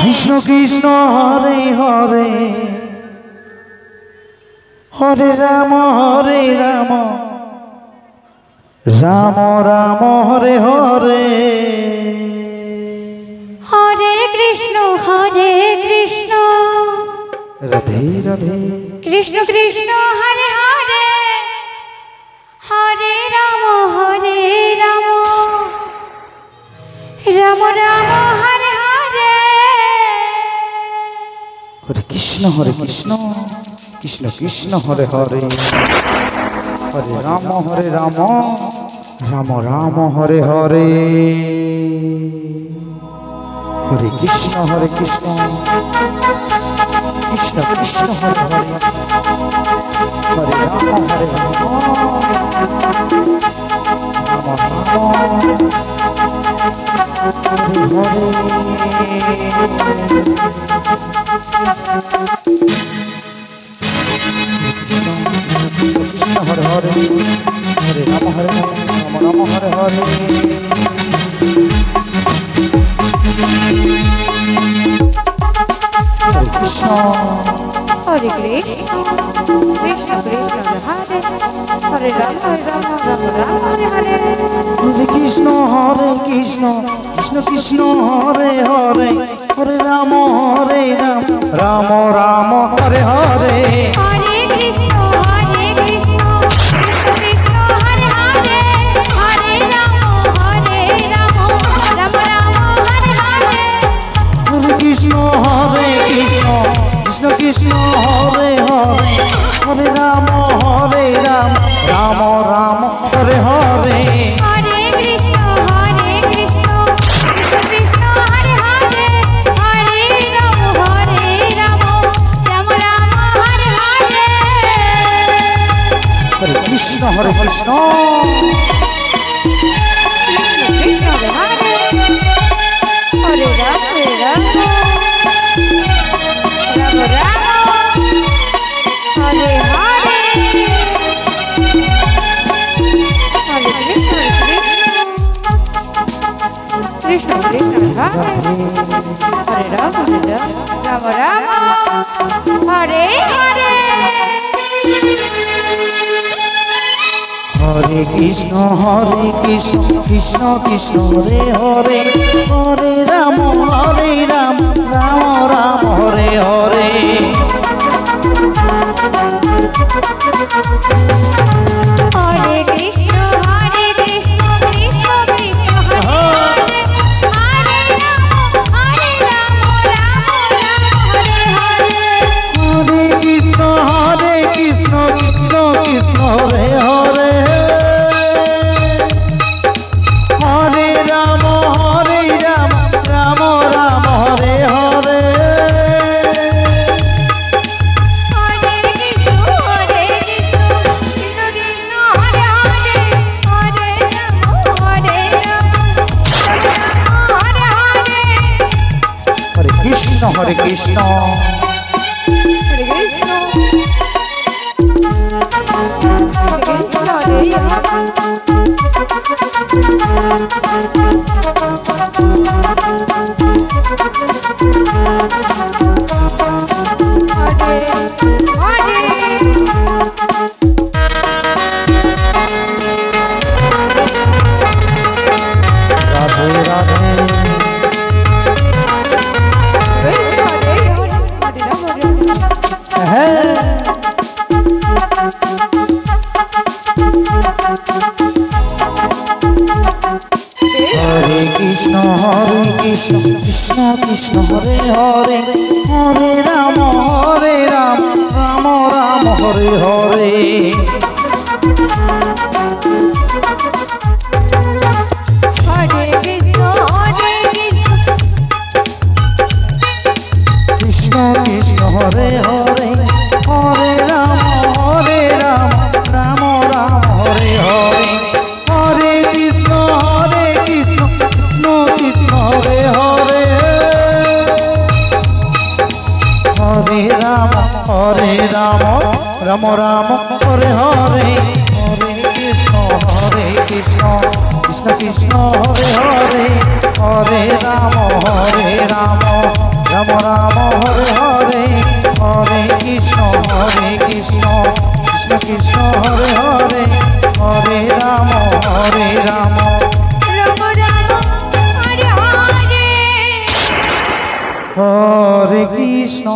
কৃষ্ণ কৃষ্ণ হরে হরে হরে রাম রাম রাম হরে হরে হরে কৃষ্ণ রাধে রাধে কৃষ্ণ কৃষ্ণ হরে হরে হরে রাম রাম রাম হরে হরে হরে কৃষ্ণ কৃষ্ণ কৃষ্ণ হরে হরে হরে রাম রাম রাম হরে হরে হরে কৃষ্ণ কৃষ্ণ কৃষ্ণ হরে হরে হরে রাম হরে রাম হরে হরে কৃষ্ণ হরে কৃষ্ণ কৃষ্ণ কৃষ্ণ হরে হরে রাম রাম হরে হরে হরে কৃষ্ণ কৃষ্ণ কৃষ্ণ হরে হরে হরে রাম রাম রাম হরে হরে হরে কৃষ্ণ কৃষ্ণ কৃষ্ণ হরে হরে হরে রাম রাম রাম হরে হরে হরে কৃষ্ণ কৃষ্ণ কৃষ্ণ হরে হরে হরে রাম রাম রাম হরে হরে হরে কৃষ্ণ কৃষ্ণ কৃষ্ণ হরে হরে হরে রাম রাম রাম হরে হরে হরে কৃষ্ণ কৃষ্ণ কৃষ্ণ হরে হরে রাম রাম হরে হরে হরে কৃষ্ণ কৃষ্ণ কৃষ্ণ হরে হরে রাম রাম হরে হরে হরে কৃষ্ণ কৃষ্ণ কৃষ্ণ হরে হরে হরে রাম রাম রাম হরে হরে হরে কৃষ্ণ কৃষ্ণ কৃষ্ণ হরে হরে হরে রাম রাম হরে হরে হরে কৃষ্ণ কৃষ্ণ কৃষ্ণ হরে হরে হরে রাম রাম রাম হরে হরে হরে কৃষ্ণ কৃষ্ণ কৃষ্ণ হরে হরে হরে রাম হরে হরে কৃষ্ণ কৃষ্ণ রাধে রাধে হ্যাঁ হরে কৃষ্ণ কৃষ্ণ কৃষ্ণ হরে হরে হরে রাম রাম রাম হরে হরে হরে কৃষ্ণ কৃষ্ণ কৃষ্ণ হরে হরে হরে রাম রাম রাম হরে হরে হরে কৃষ্ণ কৃষ্ণ কৃষ্ণ হরে হরে হরে রাম রাম রাম হরে হরে হরে কৃষ্ণ কৃষ্ণ কৃষ্ণ হরে হরে হরে রাম রাম রাম হরে হরে হরে কৃষ্ণ কৃষ্ণ কৃষ্ণ হরে হরে হরে রাম হরে রাম রাম রাম হরে হরে হরে কৃষ্ণ